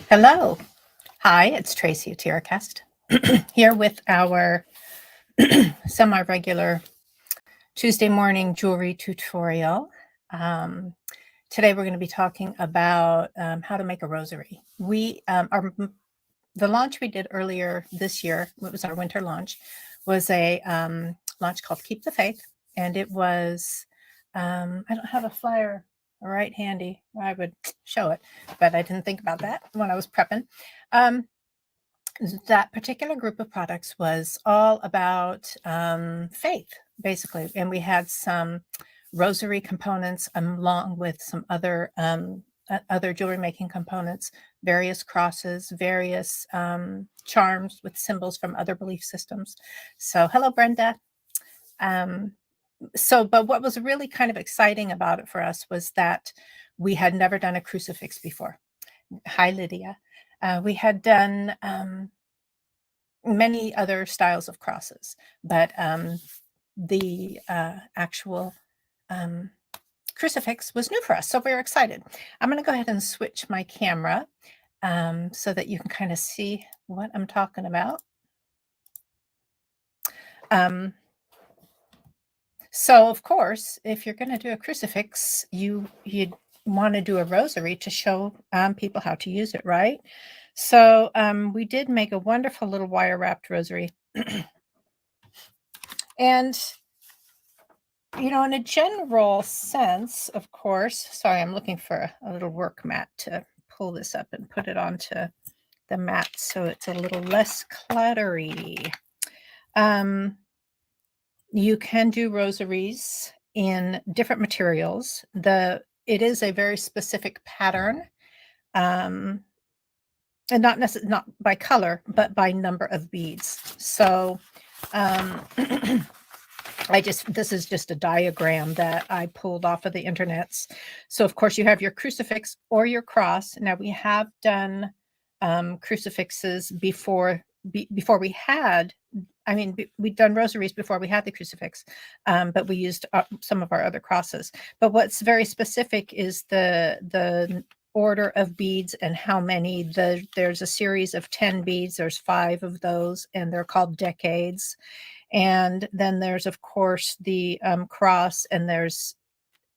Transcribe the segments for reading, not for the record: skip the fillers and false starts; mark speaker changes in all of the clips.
Speaker 1: Hello. Hi, it's Tracy at TierraCast here with our semi-regular Tuesday morning jewelry tutorial. Today we're going to be talking about how to make a rosary. The launch we did earlier this year, it was our winter launch, was a launch called Keep the Faith, and it was, I don't have a flyer right handy. I would show it, but I didn't think about that when I was prepping. That particular group of products was all about faith, basically, and we had some rosary components along with some other jewelry making components, various crosses, various charms with symbols from other belief systems. So, hello, Brenda. But what was really kind of exciting about it for us was that we had never done a crucifix before. Hi, Lydia. We had done many other styles of crosses, but the actual crucifix was new for us, so we were excited. I'm going to go ahead and switch my camera so that you can kind of see what I'm talking about. So, of course, if you're going to do a crucifix, you'd want to do a rosary to show people how to use it, right? So we did make a wonderful little wire-wrapped rosary. And, you know, in a general sense, of course, sorry, I'm looking for a little work mat to pull this up and put it onto the mat so it's a little less cluttery. You can do rosaries in different materials. It is a very specific pattern, and not by color, but by number of beads. So this is just a diagram that I pulled off of the internets. So of course you have your crucifix or your cross. Now we have done crucifixes before we had, we'd done rosaries before we had the crucifix, but we used some of our other crosses. But what's very specific is the order of beads and how many. There's a series of 10 beads. There's 5 of those, and they're called decades. And then there's, of course, the cross, and there's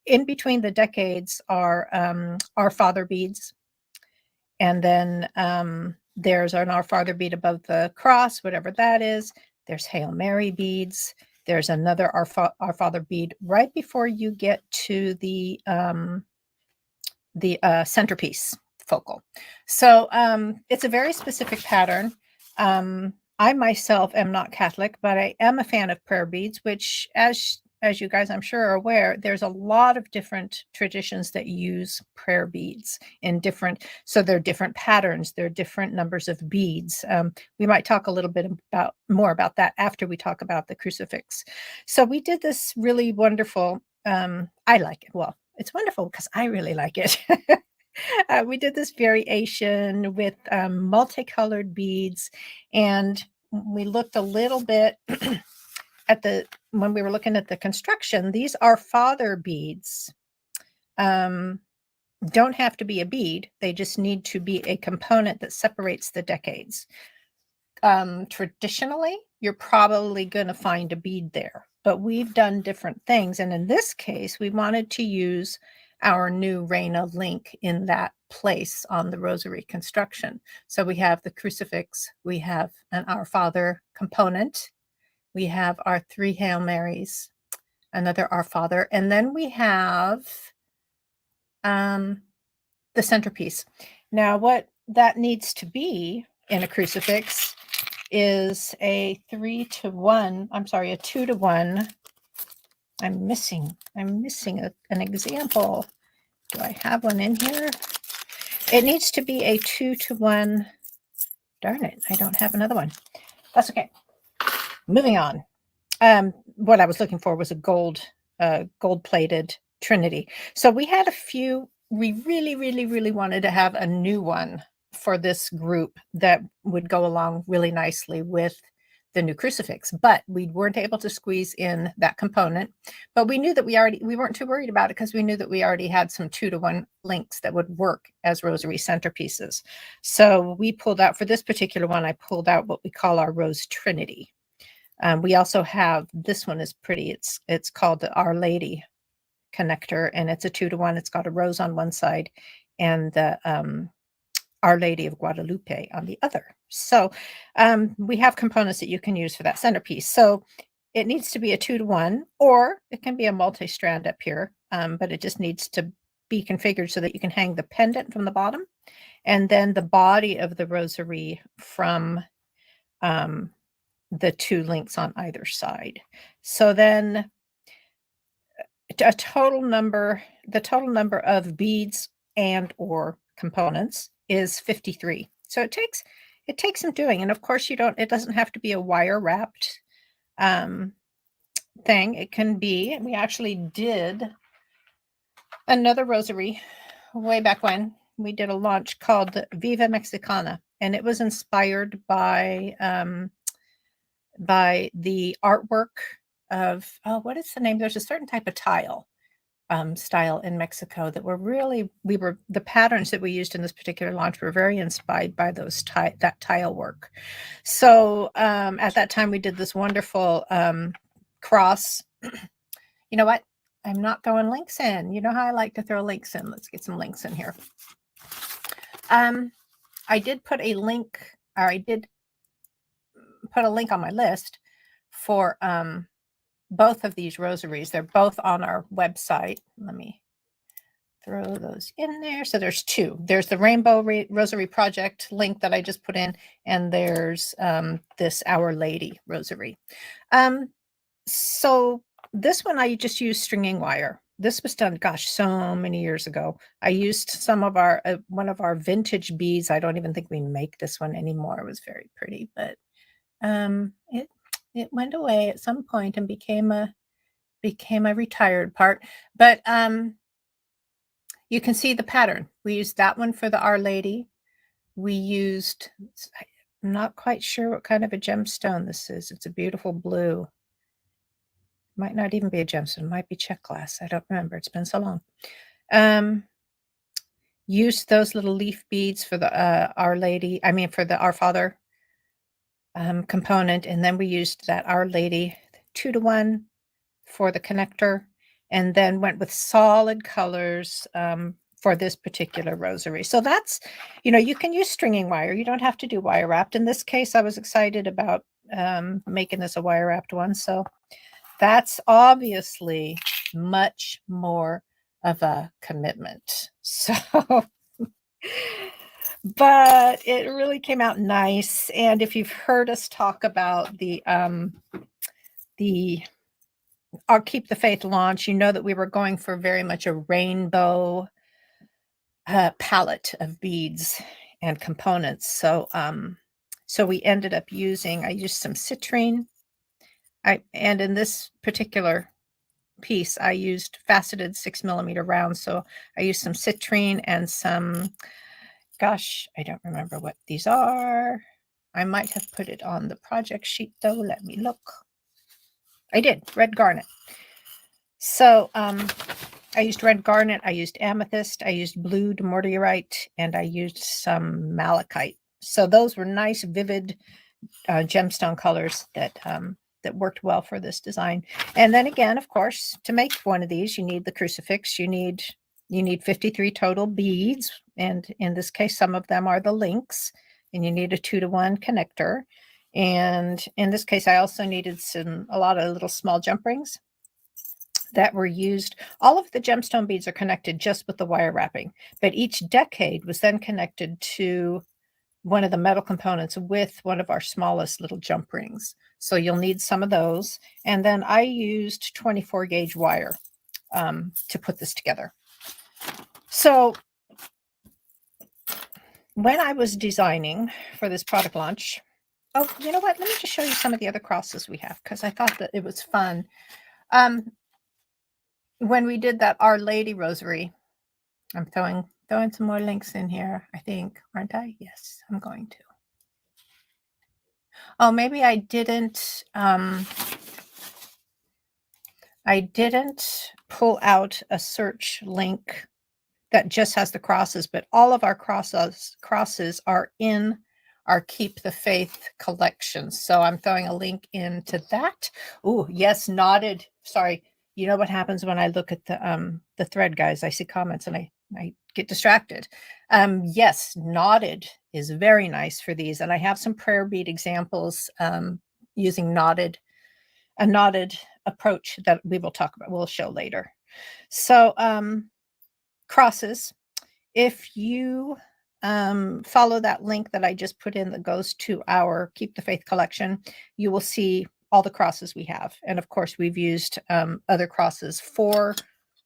Speaker 1: in between the decades are Our Father beads. And then there's an Our Father bead above the cross, whatever that is. There's Hail Mary beads. There's another Our Father bead right before you get to the centerpiece focal. So it's a very specific pattern. I myself am not Catholic, but I am a fan of prayer beads, which, as you guys I'm sure are aware, there's a lot of different traditions that use prayer beads in different, so they're different patterns, they're different numbers of beads. We might talk a little bit more about that after we talk about the crucifix. So we did this really wonderful, I like it. Well, it's wonderful because I really like it. We did this variation with multicolored beads, and we looked a little bit when we were looking at the construction. These Our Father beads don't have to be a bead. They just need to be a component that separates the decades. Traditionally, you're probably going to find a bead there, but we've done different things. And in this case, we wanted to use our new Reina link in that place on the rosary construction. So we have the crucifix, we have an Our Father component, we have our 3 Hail Marys, another Our Father, and then we have the centerpiece. Now, what that needs to be in a crucifix is a 3-to-1, I'm sorry, a 2-to-1. I'm missing an example. Do I have one in here? It needs to be a 2-to-1. Darn it, I don't have another one. That's okay. Moving on. What I was looking for was a gold-plated Trinity. So we had a few. We really wanted to have a new one for this group that would go along really nicely with the new crucifix, but we weren't able to squeeze in that component. But we knew that we weren't too worried about it because we knew that we already had some 2-to-1 links that would work as rosary centerpieces. So we pulled out, for this particular one, I pulled out what we call our Rose Trinity. We also have, this one is pretty, it's called the Our Lady connector, and it's a 2-to-1. It's got a rose on one side and the Our Lady of Guadalupe on the other. So we have components that you can use for that centerpiece. So it needs to be a 2-to-1, or it can be a multi-strand up here, but it just needs to be configured so that you can hang the pendant from the bottom and then the body of the rosary from the 2 links on either side. So then the total number of beads and or components is 53. So it takes some doing. And of course it doesn't have to be a wire wrapped thing. It can be, we actually did another rosary way back when. We did a launch called Viva Mexicana, and it was inspired by the artwork of, what is the name? There's a certain type of tile style in Mexico that the patterns that we used in this particular launch were very inspired by that tile work. So at that time we did this wonderful cross. You know what? I'm not throwing links in. You know how I like to throw links in. Let's get some links in here. I did put a link, or I did put a link on my list for both of these rosaries. They're both on our website. Let me throw those in there. So there's 2. There's the Rainbow Rosary Project link that I just put in, and there's this Our Lady Rosary. So this one I just used stringing wire. This was done, gosh, so many years ago. I used some of our one of our vintage beads. I don't even think we make this one anymore. It was very pretty, but it went away at some point and became a retired part. But you can see the pattern. We used that one for the Our Lady. We used, I'm not quite sure what kind of a gemstone this is. It's a beautiful blue. Might not even be a gemstone. It might be check glass. I don't remember. It's been so long. Used those little leaf beads for the Our Lady. I mean, for the Our Father component, and then we used that Our Lady 2-to-1 for the connector, and then went with solid colors for this particular rosary. So that's, you can use stringing wire. You don't have to do wire wrapped. In this case, I was excited about making this a wire wrapped one. So that's obviously much more of a commitment. So but it really came out nice. And if you've heard us talk about the I'll Keep the Faith launch, you know that we were going for very much a rainbow palette of beads and components. So so we ended up I used some citrine. And in this particular piece, I used faceted 6mm rounds. So I used some citrine and some, gosh, I don't remember what these are. I might have put it on the project sheet though. Let me look. I did, red garnet. So I used red garnet, I used amethyst, I used blue demortierite, and I used some malachite. So those were nice, vivid gemstone colors that worked well for this design. And then again, of course, to make one of these, you need the crucifix. You need 53 total beads, and in this case, some of them are the links, and you need a 2-to-1 connector. And in this case, I also needed a lot of little small jump rings that were used. All of the gemstone beads are connected just with the wire wrapping, but each decade was then connected to one of the metal components with one of our smallest little jump rings. So you'll need some of those. And then I used 24 gauge wire to put this together. So when I was designing for this product launch, oh, you know what? Let me just show you some of the other crosses we have, because I thought that it was fun. When we did that Our Lady Rosary, I'm throwing some more links in here, I think, aren't I? Yes, I'm going to. Oh, maybe I didn't pull out a search link that just has the crosses, but all of our crosses are in our Keep the Faith collection. So I'm throwing a link into that. Oh, yes, nodded. Sorry. You know what happens when I look at the thread, guys? I see comments and I get distracted. Yes, nodded is very nice for these. And I have some prayer bead examples using a knotted approach that we will talk about, we'll show later. So crosses, if you follow that link that I just put in that goes to our Keep the Faith collection, you will see all the crosses we have. And of course, we've used other crosses for a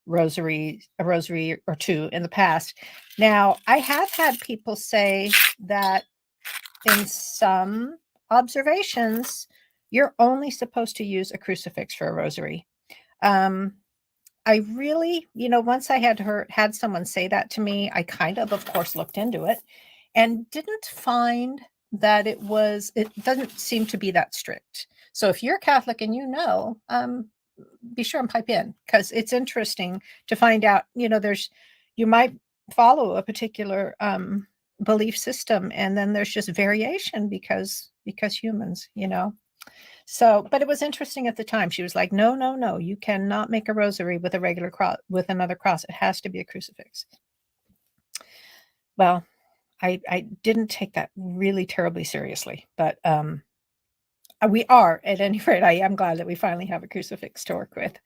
Speaker 1: rosary or two in the past. Now, I have had people say that in some observations, you're only supposed to use a crucifix for a rosary. I really, once I had someone say that to me, I kind of course, looked into it and didn't find that it doesn't seem to be that strict. So if you're Catholic and be sure and pipe in, because it's interesting to find out, you might follow a particular belief system, and then there's just variation because humans. So, but it was interesting at the time. She was like, no, no, no, you cannot make a rosary with a regular cross, with another cross. It has to be a crucifix. Well, I didn't take that really terribly seriously, but we are, at any rate, I am glad that we finally have a crucifix to work with.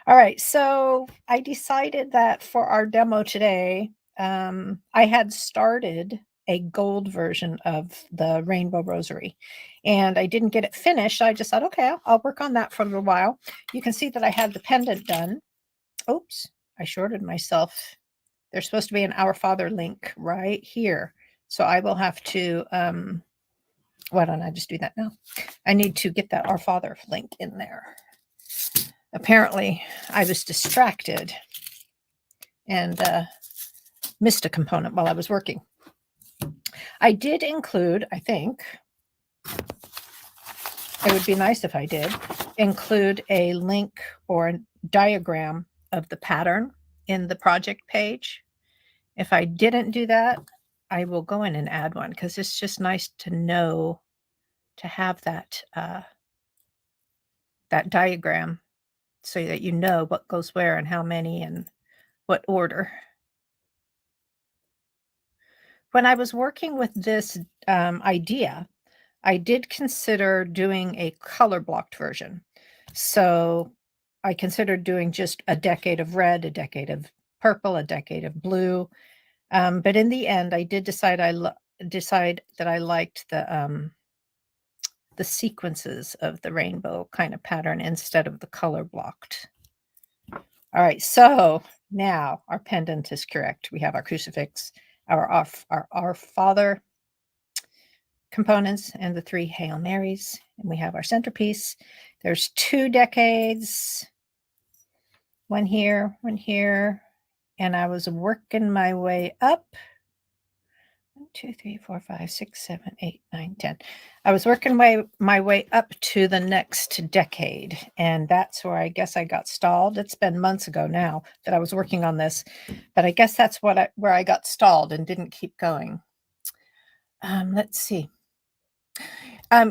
Speaker 1: All right, so I decided that for our demo today, I had started a gold version of the Rainbow Rosary, and I didn't get it finished. I just thought, okay, I'll work on that for a little while. You can see that I had the pendant done. Oops, I shorted myself. There's supposed to be an Our Father link right here. So I will have to, why don't I just do that now? I need to get that Our Father link in there. Apparently, I was distracted and missed a component while I was working. I did include, I think, it would be nice if I did, include a link or a diagram of the pattern in the project page. If I didn't do that, I will go in and add one, because it's just nice to know, to have that that diagram so that you know what goes where and how many and what order. When I was working with this idea, I did consider doing a color blocked version. So I considered doing just a decade of red, a decade of purple, a decade of blue. But in the end, I did decide that I liked the sequences of the rainbow kind of pattern instead of the color blocked. All right, so now our pendant is correct. We have our crucifix, our Father components, and the 3 Hail Marys, and we have our centerpiece. There's 2 decades, one here, and I was working my way up. 1, 2, 3, 4, 5, 6, 7, 8, 9, 10. I was working my way up to the next decade, and that's where I guess I got stalled. It's been months ago now that I was working on this, but I guess that's where I got stalled and didn't keep going. Let's see.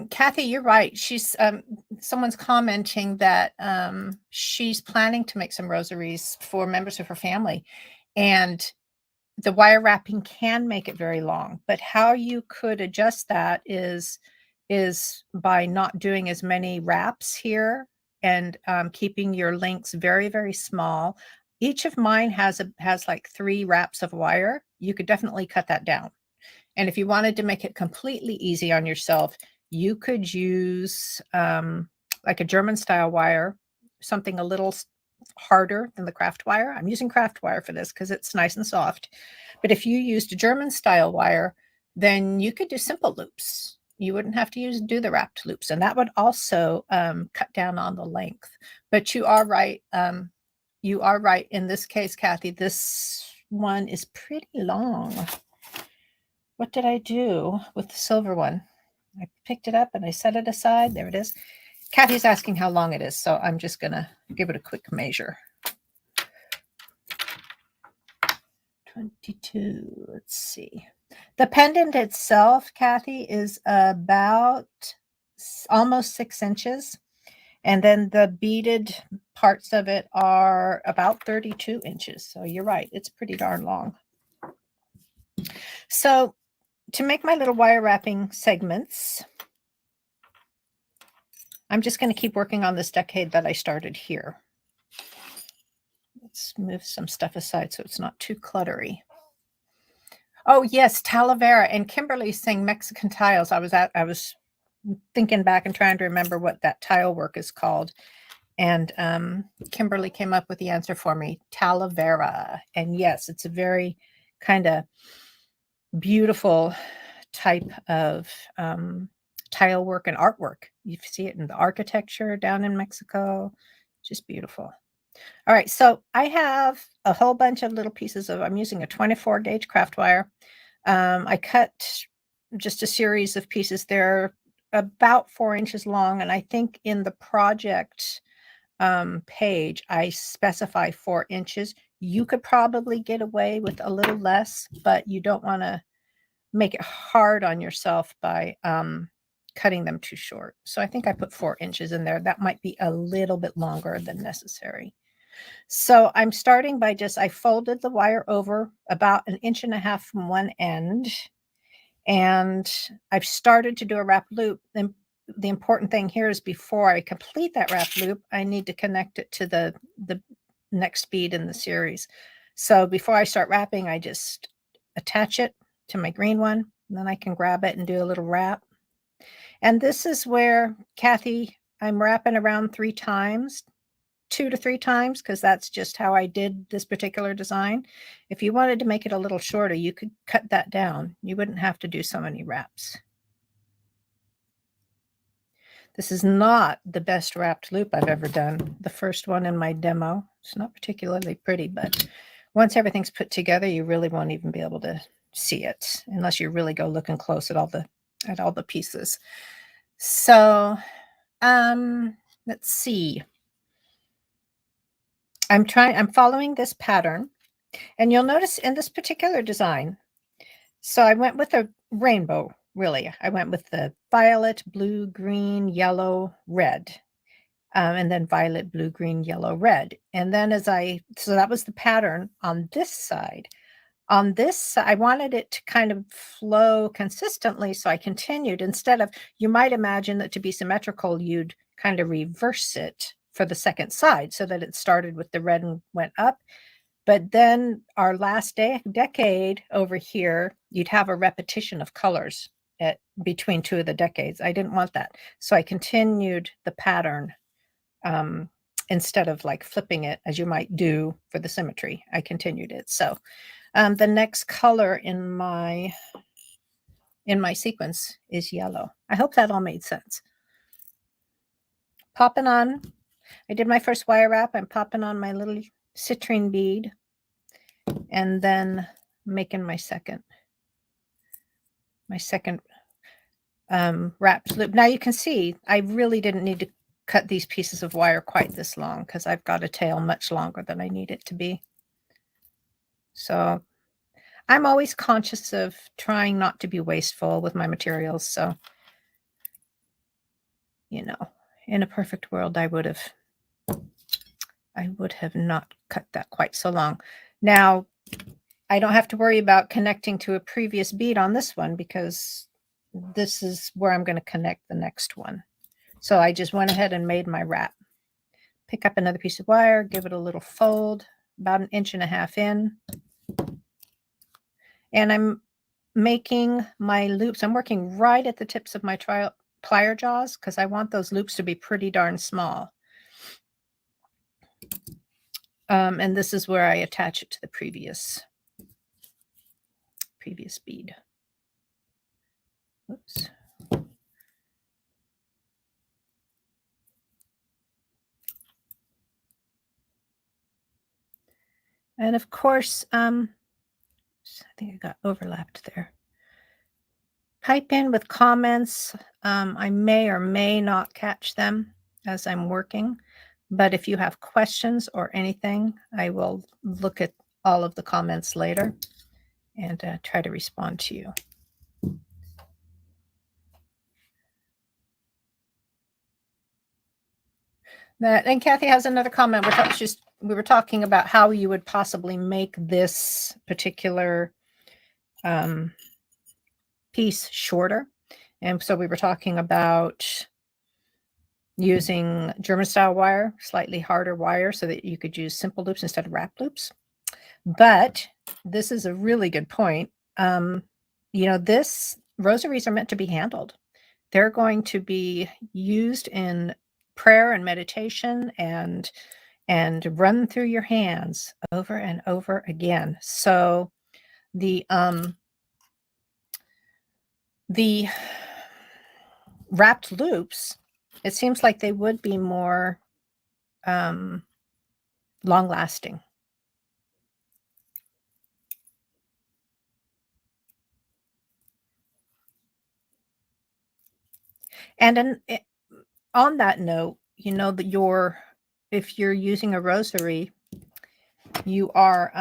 Speaker 1: Kathy, you're right. Someone's commenting that she's planning to make some rosaries for members of her family, and the wire wrapping can make it very long, but how you could adjust that is by not doing as many wraps here and keeping your links very, very small. Each of mine has like 3 wraps of wire. You could definitely cut that down. And if you wanted to make it completely easy on yourself, you could use like a German style wire, something a little harder than the craft wire. I'm using craft wire for this because it's nice and soft. But if you used a German style wire, then you could do simple loops. You wouldn't have to do the wrapped loops, and that would also cut down on the length. But you are right. You are right in this case, Kathy. This one is pretty long. What did I do with the silver one? I picked it up and I set it aside. There it is. Kathy's asking how long it is, so I'm just going to give it a quick measure. 22. Let's see. The pendant itself, Kathy, is about almost 6 inches. And then the beaded parts of it are about 32 inches. So you're right. It's pretty darn long. So to make my little wire wrapping segments, I'm just going to keep working on this decade that I started here. Let's move some stuff aside so it's not too cluttery. Oh yes, Talavera, and Kimberly's saying Mexican tiles. I was thinking back and trying to remember what that tile work is called. And Kimberly came up with the answer for me, Talavera. And yes, it's a very kind of beautiful type of tile work and artwork. You see it in the architecture down in Mexico. Just beautiful. All right, so I have a whole bunch of little pieces of, I'm using a 24 gauge craft wire. I cut just a series of pieces. They're about 4 inches long. And I think in the project page, I specify 4 inches. You could probably get away with a little less, but you don't want to make it hard on yourself by cutting them too short. So I think I put 4 inches in there. That might be a little bit longer than necessary. So I'm starting by I folded the wire over about 1.5 inches from one end, and I've started to do a wrap loop. And the important thing here is before I complete that wrap loop, I need to connect it to the next bead in the series. So before I start wrapping, I just attach it to my green one, and then I can grab it and do a little wrap. And this is where, Kathy, I'm wrapping around 3 times. 2 to 3 times, because that's just how I did this particular design. If you wanted to make it a little shorter, you could cut that down. You wouldn't have to do so many wraps. This is not the best wrapped loop I've ever done. The first one in my demo. It's not particularly pretty, but once everything's put together, you really won't even be able to see it unless you really go looking close at all the pieces. So let's see. I'm following this pattern, and you'll notice in this particular design, so I went with a rainbow, really. I went with the violet, blue, green, yellow, red, and then violet, blue, green, yellow, red. And then so that was the pattern on this side. On this, I wanted it to kind of flow consistently, so I continued. Instead of, you might imagine that to be symmetrical, you'd kind of reverse it for the second side so that it started with the red and went up. But then our last decade over here, you'd have a repetition of colors between 2 of the decades. I didn't want that. So I continued the pattern instead of like flipping it as you might do for the symmetry. I continued it. So the next color in my sequence is yellow. I hope that all made sense. Popping on, I did my first wire wrap. I'm popping on my little citrine bead, and then making my second wrapped loop. Now you can see I really didn't need to cut these pieces of wire quite this long, because I've got a tail much longer than I need it to be. So I'm always conscious of trying not to be wasteful with my materials. So, in a perfect world, I would have not cut that quite so long. Now, I don't have to worry about connecting to a previous bead on this one, because this is where I'm going to connect the next one. So I just went ahead and made my wrap. Pick up another piece of wire, give it a little fold, about 1.5 inches in. And I'm making my loops. I'm working right at the tips of my plier jaws, because I want those loops to be pretty darn small. And this is where I attach it to the previous bead. Oops. And of course, I think I got overlapped there. Pipe in with comments. I may or may not catch them as I'm working, but if you have questions or anything, I will look at all of the comments later and try to respond to you. And Kathy has another comment. We were talking about how you would possibly make this particular piece shorter. And so we were talking about using German style wire, slightly harder wire, so that you could use simple loops instead of wrap loops. But this is a really good point. This rosaries are meant to be handled. They're going to be used in prayer and meditation and run through your hands over and over again. So the wrapped loops, it seems like they would be more long lasting. And on that note, if you're using a rosary, you are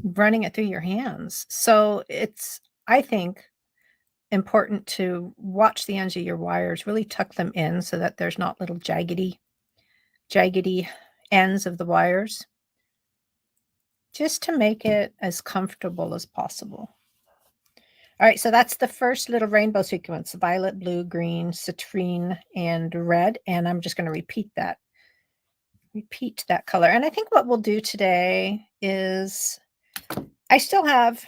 Speaker 1: running it through your hands. So it's, I think, important to watch the ends of your wires, really tuck them in so that there's not little jaggedy ends of the wires, just to make it as comfortable as possible. All right, so that's the first little rainbow sequence: violet, blue, green, citrine, and red. And I'm just going to repeat that color. And I think what we'll do today is, I still have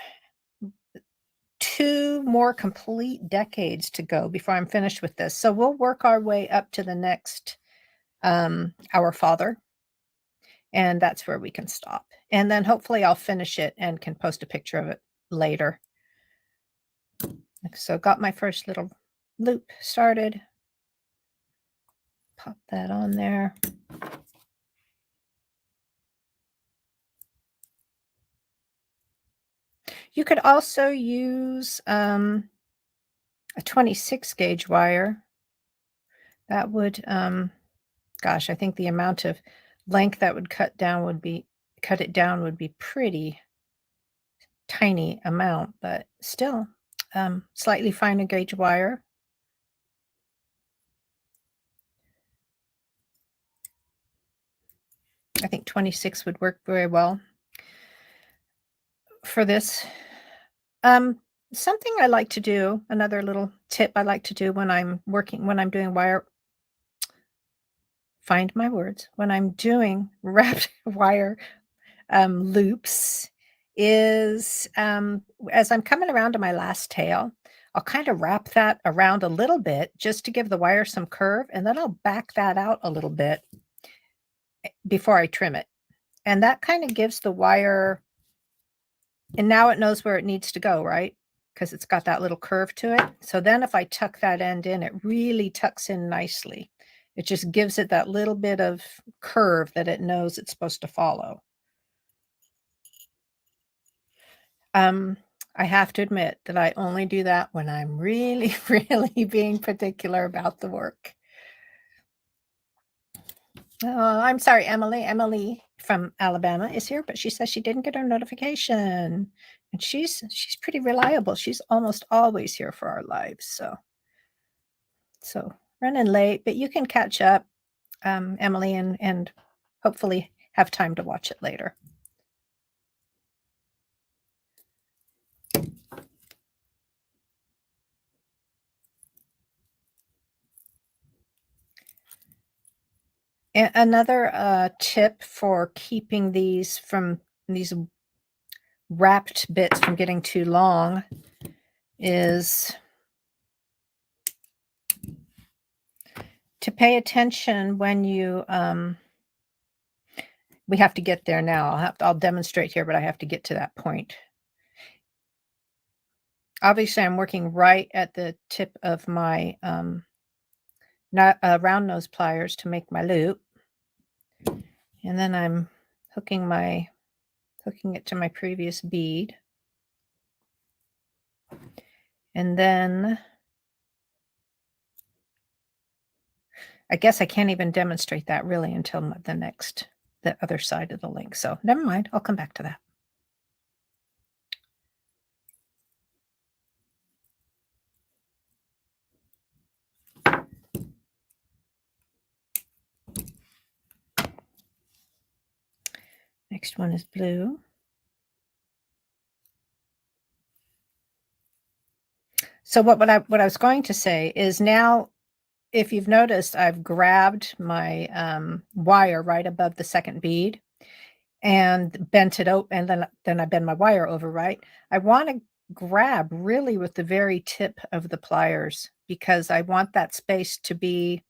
Speaker 1: 2 more complete decades to go before I'm finished with this. So we'll work our way up to the next Our Father, and that's where we can stop. And then hopefully I'll finish it and can post a picture of it later. So got my first little loop started. Pop that on there. You could also use a 26 gauge wire. That would, gosh, I think the amount of length that would cut it down would be pretty tiny amount, but still, slightly finer gauge wire. I think 26 would work very well for this. Something I like to do, another little tip I like to do when I'm doing when I'm doing wrapped wire loops, is as I'm coming around to my last tail, I'll kind of wrap that around a little bit just to give the wire some curve, and then I'll back that out a little bit before I trim it. And that kind of gives the wire, and now it knows where it needs to go, right? Because it's got that little curve to it. So then if I tuck that end in, it really tucks in nicely. It just gives it that little bit of curve that it knows it's supposed to follow. I have to admit that I only do that when I'm really, really being particular about the work. Oh, I'm sorry, Emily. Emily from Alabama is here, but she says she didn't get her notification. And she's pretty reliable. She's almost always here for our lives. So running late, but you can catch up, Emily, and hopefully have time to watch it later. Another tip for keeping these wrapped bits from getting too long is to pay attention when you we have to get there now. I'll demonstrate here, but I have to get to that point. Obviously, I'm working right at the tip of my round nose pliers to make my loop, and then I'm hooking it to my previous bead. And then I guess I can't even demonstrate that really until the other side of the link. So never mind. I'll come back to that. Next one is blue. So what I was going to say is now, if you've noticed, I've grabbed my wire right above the second bead and bent it out, and then I bend my wire over, right? I want to grab really with the very tip of the pliers because I want that space to be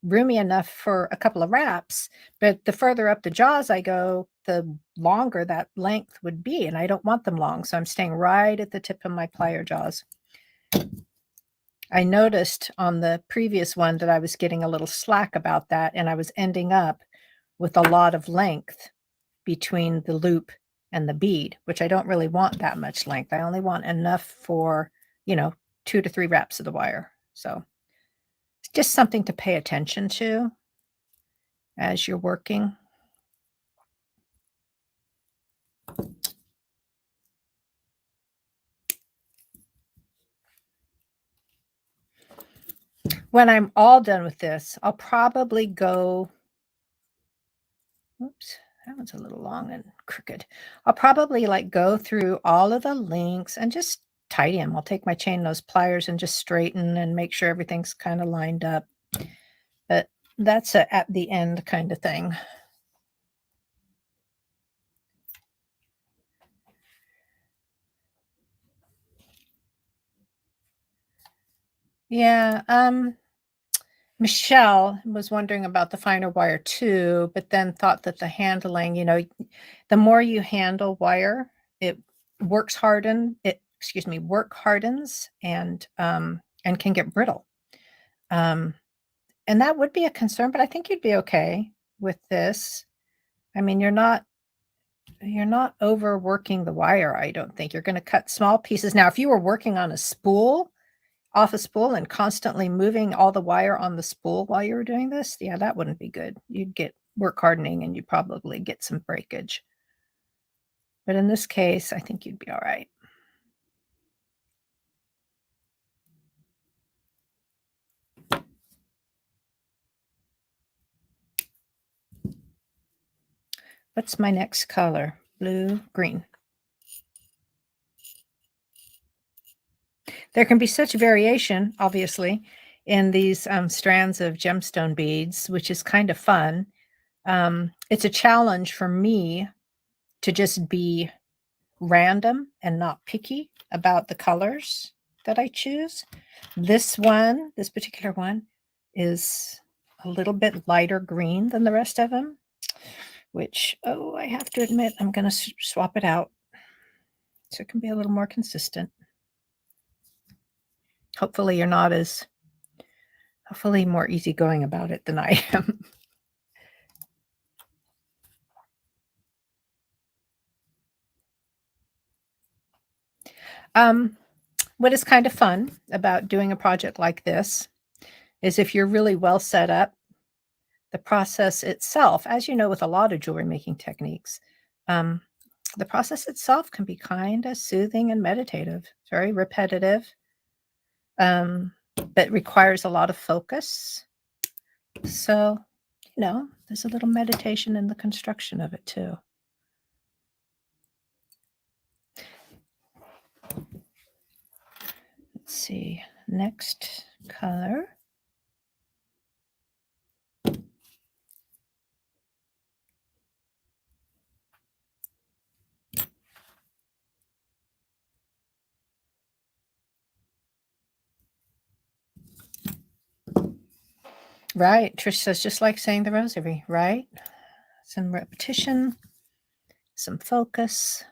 Speaker 1: roomy enough for a couple of wraps, but the further up the jaws I go, the longer that length would be, and I don't want them long, so I'm staying right at the tip of my plier jaws. I noticed on the previous one that I was getting a little slack about that, and I was ending up with a lot of length between the loop and the bead, which I don't really want that much length. I only want enough for, 2 to 3 wraps of the wire. So it's just something to pay attention to as you're working. When I'm all done with this, I'll probably go, oops, that one's a little long and crooked. I'll probably go through all of the links and just tidy them. I'll take my chain nose pliers and just straighten and make sure everything's kind of lined up. But that's a at the end kind of thing. Yeah, Michelle was wondering about the finer wire too, but then thought that the handling, the more you handle wire, it work hardens and can get brittle. And that would be a concern, but I think you'd be okay with this. I mean, you're not overworking the wire, I don't think. You're going to cut small pieces. Now, if you were working on off a spool and constantly moving all the wire on the spool while you were doing this, yeah, that wouldn't be good. You'd get work hardening and you'd probably get some breakage. But in this case, I think you'd be all right. What's my next color? Blue, green. There can be such variation, obviously, in these strands of gemstone beads, which is kind of fun. It's a challenge for me to just be random and not picky about the colors that I choose. This particular one, is a little bit lighter green than the rest of them, which, I have to admit, I'm going to swap it out so it can be a little more consistent. Hopefully you're not as hopefully more easygoing about it than I am. What is kind of fun about doing a project like this is if you're really well set up, the process itself, as you know, with a lot of jewelry making techniques, um, the process itself can be kind of soothing and meditative, very repetitive, but requires a lot of focus. So, there's a little meditation in the construction of it too. Let's see, next color. Right. Trish says, just like saying the rosary, right? Some repetition, some focus.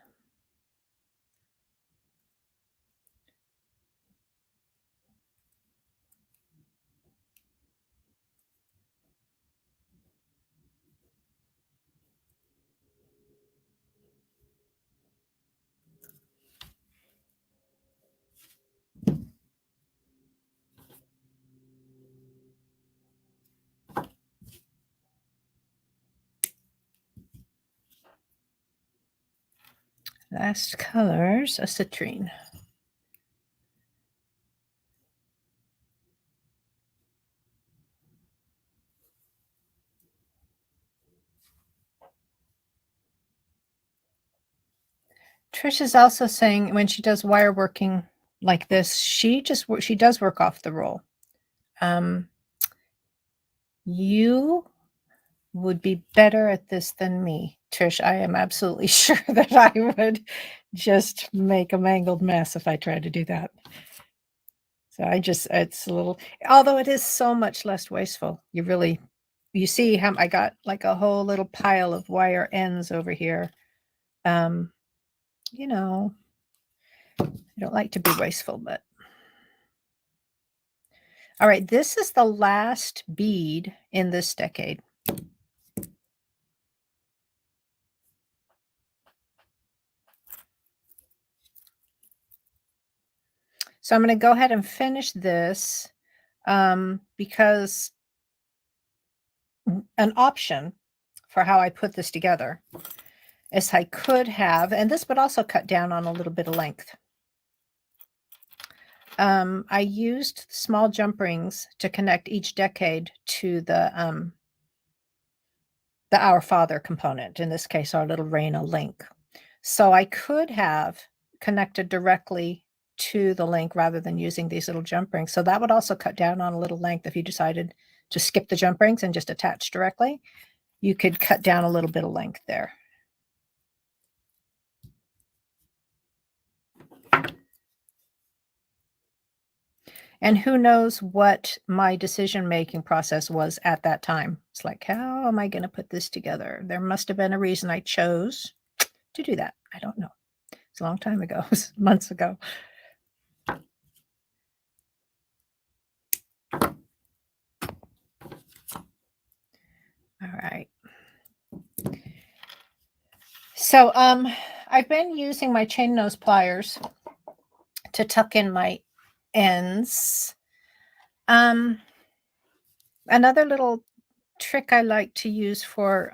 Speaker 1: Last colors, a citrine. Trish is also saying when she does wire working like this, she does work off the roll. You would be better at this than me, Trish. I am absolutely sure that I would just make a mangled mess if I tried to do that. So it's a little, although it is so much less wasteful. You see how I got like a whole little pile of wire ends over here. You know, I don't like to be wasteful, but. All right, this is the last bead in this decade. So I'm going to go ahead and finish this because an option for how I put this together is I could have, and this would also cut down on a little bit of length. I used small jump rings to connect each decade to the Our Father component, in this case, our little Reina link. So I could have connected directly to the link rather than using these little jump rings. So that would also cut down on a little length if you decided to skip the jump rings and just attach directly. You could cut down a little bit of length there. And who knows what my decision-making process was at that time. It's like, how am I going to put this together? There must have been a reason I chose to do that. I don't know. It's a long time ago, months ago. All right. So I've been using my chain nose pliers to tuck in my ends. Another little trick I like to use for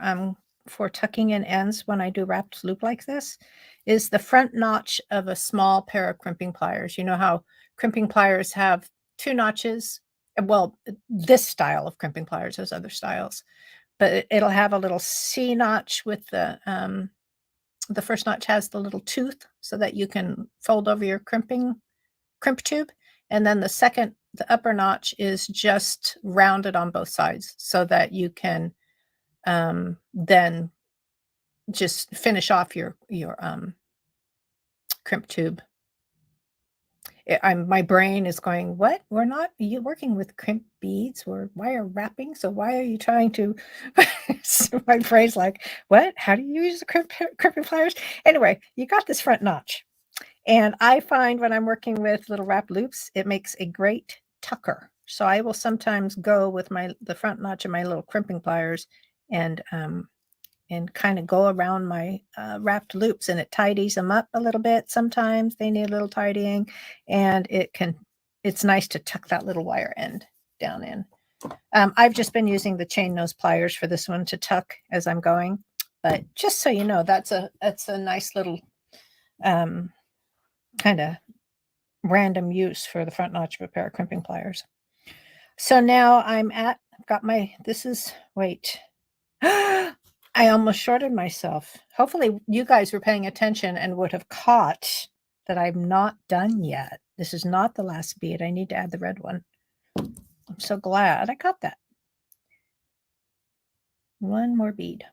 Speaker 1: tucking in ends when I do wrapped loop like this is the front notch of a small pair of crimping pliers. You know how crimping pliers have two notches? Well, this style of crimping pliers has other styles, but it'll have a little C notch with the first notch has the little tooth so that you can fold over your crimp tube. And then the upper notch is just rounded on both sides so that you can then just finish off your crimp tube. My brain is going, what? We're not working with crimp beads. We're wire wrapping. So why are you trying to? So my brain's like, what? How do you use the crimping pliers? Anyway, you got this front notch. And I find when I'm working with little wrap loops, it makes a great tucker. So I will sometimes go with the front notch of my little crimping pliers and kind of go around my wrapped loops, and it tidies them up a little bit. Sometimes they need a little tidying, and it's nice to tuck that little wire end down in. I've just been using the chain nose pliers for this one to tuck as I'm going, but just so you know, that's a nice little kind of random use for the front notch of a pair of crimping pliers. So now I've got wait. I almost shorted myself. Hopefully you guys were paying attention and would have caught that I'm not done yet. This is not the last bead. I need to add the red one. I'm so glad I got that. One more bead.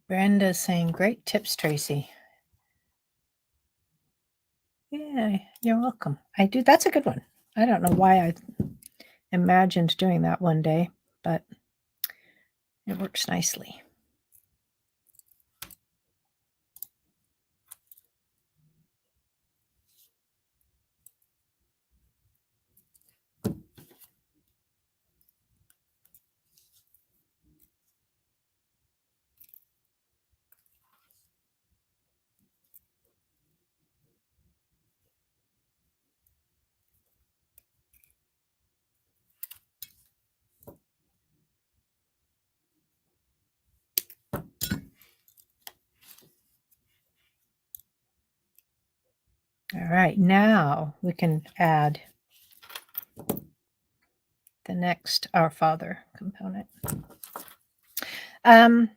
Speaker 1: Brenda's saying, great tips, Tracy. Yeah, you're welcome. I do. That's a good one. I don't know why I imagined doing that one day, but it works nicely. All right, now we can add the next Our Father component. I'm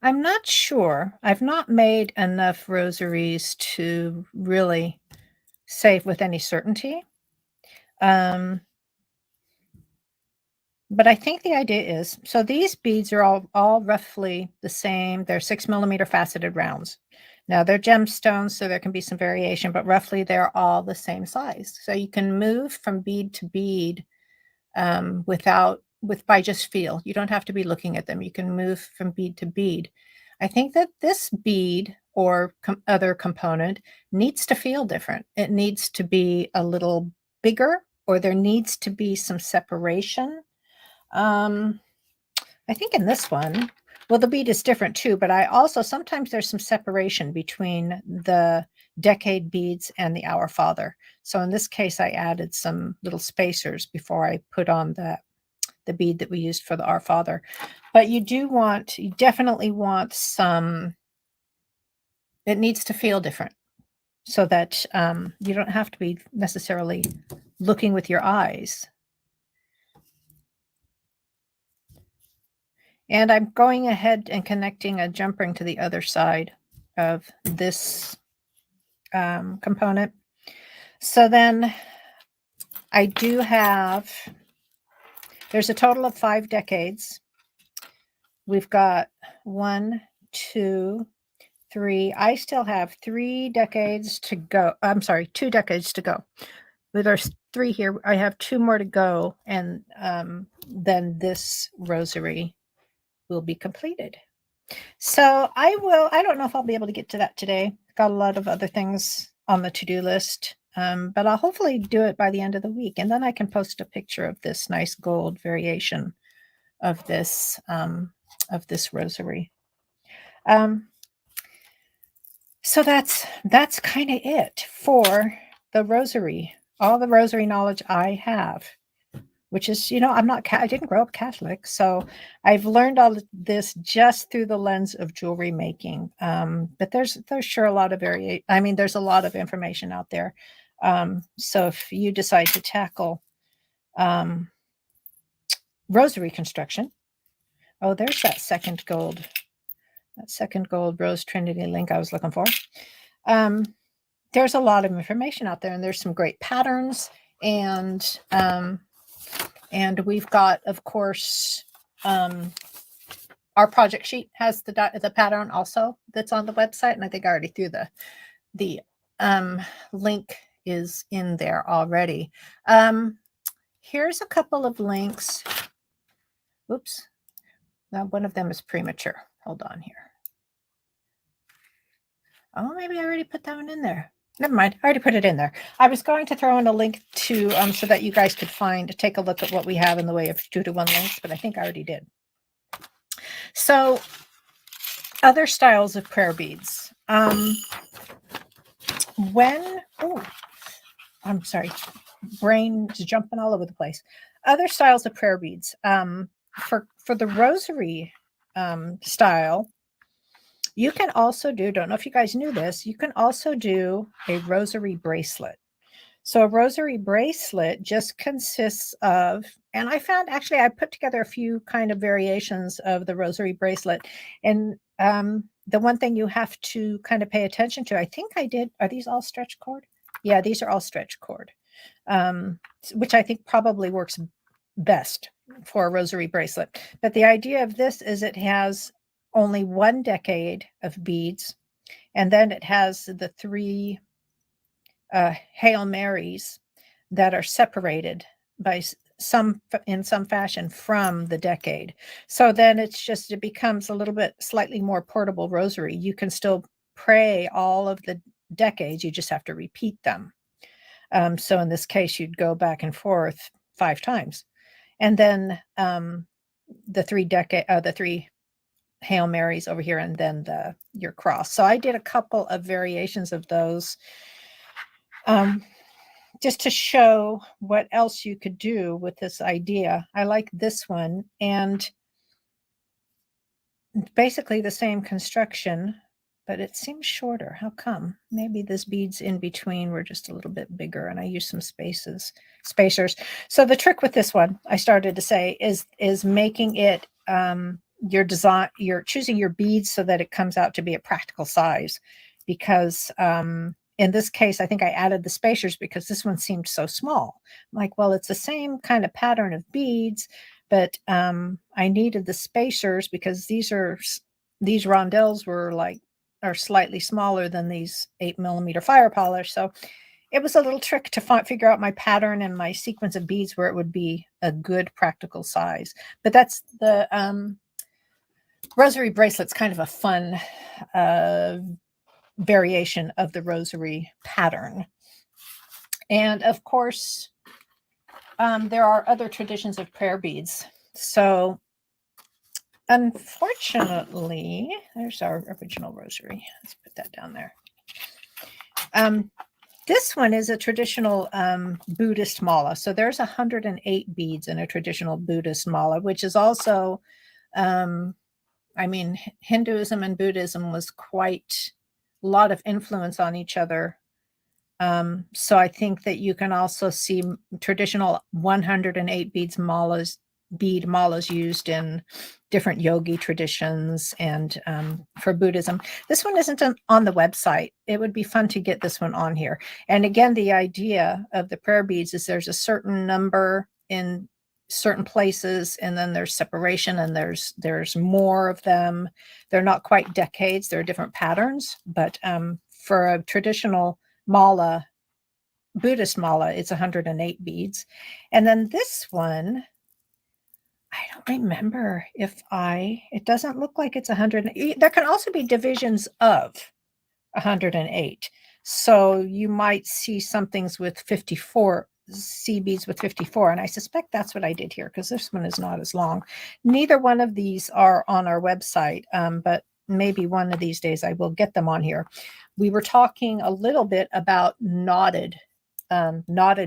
Speaker 1: not sure. I've not made enough rosaries to really say with any certainty. But I think the idea is, so these beads are all roughly the same. They're 6 millimeter faceted rounds. Now they're gemstones, so there can be some variation, but roughly they're all the same size. So you can move from bead to bead by just feel. You don't have to be looking at them. You can move from bead to bead. I think that this bead or other component needs to feel different. It needs to be a little bigger, or there needs to be some separation. I think in this one, well, the bead is different too, but I also sometimes there's some separation between the decade beads and the Our Father. So in this case, I added some little spacers before I put on the bead that we used for the Our Father. But you definitely want some, it needs to feel different so that you don't have to be necessarily looking with your eyes. And I'm going ahead and connecting a jump ring to the other side of this component. So then I do have, there's a total of 5 decades. We've got 1, 2, 3. I still have 3 decades to go. I'm sorry, 2 decades to go. There's 3 here. I have 2 more to go, and then this rosary will be completed. So I don't know if I'll be able to get to that today. Got a lot of other things on the to-do list, but I'll hopefully do it by the end of the week. And then I can post a picture of this nice gold variation of this rosary. So that's kind of it for the rosary, all the rosary knowledge I have, which is, I didn't grow up Catholic, so I've learned all this just through the lens of jewelry making. But there's sure a lot of there's a lot of information out there. So if you decide to tackle rosary construction, oh, there's that second gold Rose Trinity link I was looking for. There's a lot of information out there, and there's some great patterns, and we've got, of course, our project sheet has the pattern also that's on the website, and I think I already threw the link is in there already. Here's a couple of links. Oops, now one of them is premature. Hold on here. Oh, maybe I already put that one in there. Never mind. I already put it in there. I was going to throw in a link to so that you guys could take a look at what we have in the way of 2-to-1 links, but I think I already did. So other styles of prayer beads. I'm sorry, brain's jumping all over the place. Other styles of prayer beads. For the rosary style, you can also don't know if you guys knew this, you can also do a rosary bracelet. So a rosary bracelet just consists of, and I found actually I put together a few kind of variations of the rosary bracelet. And the one thing you have to kind of pay attention to, I think I did, are these all stretch cord? Yeah, these are all stretch cord, which I think probably works best for a rosary bracelet. But the idea of this is it has only 1 decade of beads, And then it has the 3 Hail Marys that are separated by in some fashion from the decade. So then it becomes a little bit slightly more portable rosary. You can still pray all of the decades, you just have to repeat them. So in this case, you'd go back and forth 5 times. And then the 3 Hail Marys over here, and then your cross. So I did a couple of variations of those just to show what else you could do with this idea. I like this one, and basically the same construction, but it seems shorter. How come? Maybe this beads in between were just a little bit bigger, and I used some spacers. So the trick with this one, I started to say, is making it your design. You're choosing your beads so that it comes out to be a practical size, because in this case, I think I added the spacers because this one seemed so small. I'm like, well, it's the same kind of pattern of beads, but I needed the spacers because these rondelles are slightly smaller than these 8mm fire polish. So it was a little trick to figure out my pattern and my sequence of beads where it would be a good practical size. But that's the rosary bracelet's kind of a fun variation of the rosary pattern. And of course, there are other traditions of prayer beads. So unfortunately, there's our original rosary. Let's put that down there. This one is a traditional Buddhist mala. So there's 108 beads in a traditional Buddhist mala, which is also, Hinduism and Buddhism was quite a lot of influence on each other. So I think that you can also see traditional 108 bead malas used in different yogi traditions and for Buddhism. This one isn't on the website. It would be fun to get this one on here. And again, the idea of the prayer beads is there's a certain number in certain places, and then there's separation, and there's more of them. They're not quite decades, they're different patterns, but for a traditional mala, Buddhist mala, it's 108 beads. And then this one, I don't remember it doesn't look like it's 100. There can also be divisions of 108. So you might see some things with 54, C beads with 54. And I suspect that's what I did here because this one is not as long. Neither one of these are on our website, but maybe one of these days I will get them on here. We were talking a little bit about knotted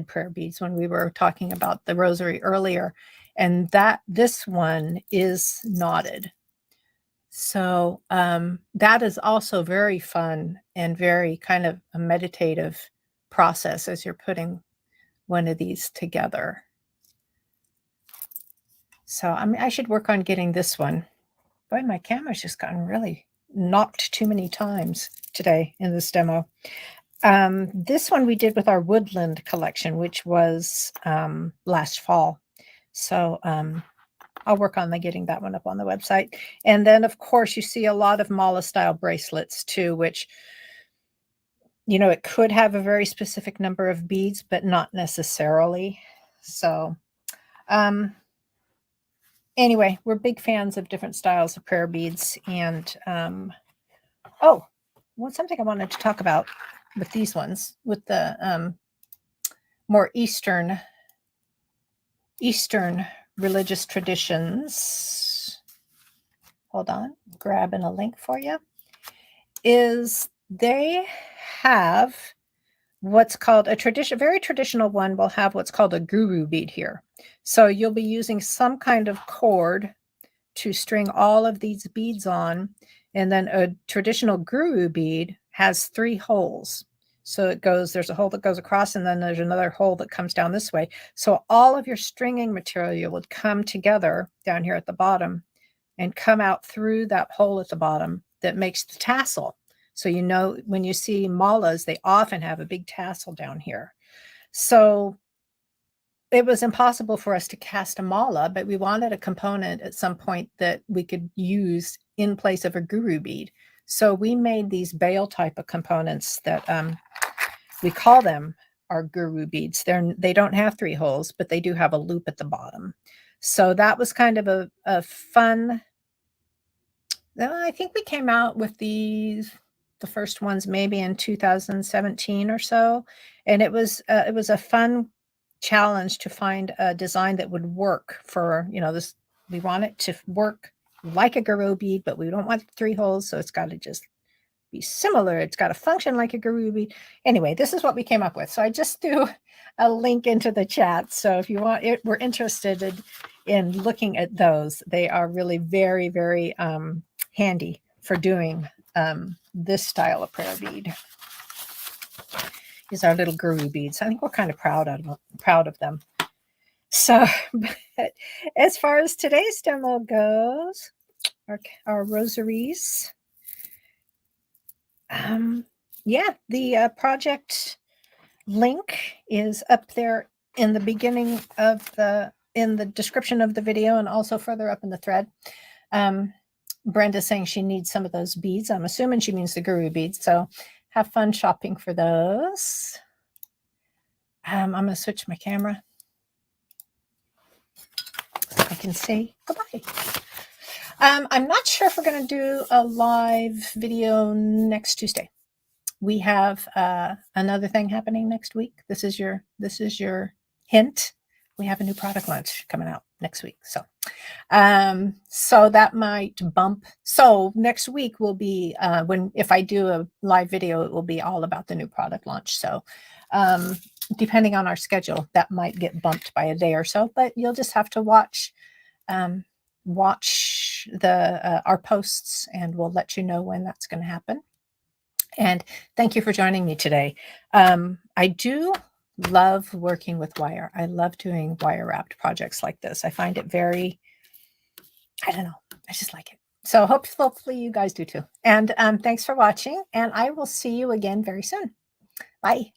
Speaker 1: prayer beads when we were talking about the rosary earlier, and this one is knotted. So that is also very fun and very kind of a meditative process as you're putting one of these together. So I should work on getting this one. Boy, my camera's just gotten really knocked too many times today in this demo. This one we did with our woodland collection, which was last fall. So I'll work on getting that one up on the website. And then, of course, you see a lot of mala-style bracelets, too, which, it could have a very specific number of beads, but not necessarily. So anyway, we're big fans of different styles of prayer beads. And, something I wanted to talk about with these ones, with the more Eastern religious traditions. Hold on, grabbing a link for you. Is they have what's called a very traditional one will have what's called a guru bead here. So you'll be using some kind of cord to string all of these beads on, and then a traditional guru bead has 3 holes. So there's a hole that goes across, and then there's another hole that comes down this way. So all of your stringing material would come together down here at the bottom and come out through that hole at the bottom that makes the tassel. So when you see malas, they often have a big tassel down here. So it was impossible for us to cast a mala, but we wanted a component at some point that we could use in place of a guru bead. So we made these bale type of components that we call them our guru beads. They don't have 3 holes, but they do have a loop at the bottom. So that was kind of a fun. I think we came out with the first ones maybe in 2017 or so, and it was a fun challenge to find a design that would work for, this. We want it to work like a guru bead, but we don't want 3 holes, so it's got to just be similar. It's got to function like a guru bead. Anyway, this is what we came up with. So I just threw a link into the chat. So if you we're interested in looking at those, they are really very, very handy for doing this style of prayer bead. These are little guru beads. I think we're kind of proud of them. So, but as far as today's demo goes, our rosaries. Yeah, the project link is up there in the beginning of in the description of the video, and also further up in the thread. Brenda's saying she needs some of those beads. I'm assuming she means the guru beads. So have fun shopping for those. I'm going to switch my camera so I can say goodbye. I'm not sure if we're going to do a live video next Tuesday. We have another thing happening next week. This is your hint. We have a new product launch coming out next week. So that might bump. So next week will be if I do a live video, it will be all about the new product launch. So depending on our schedule, that might get bumped by a day or so, but you'll just have to watch our posts, and we'll let you know when that's going to happen. And thank you for joining me today. I do love working with wire. I love doing wire wrapped projects like this. I find it very, I don't know, I just like it. So hopefully you guys do too. And thanks for watching, and I will see you again very soon. Bye.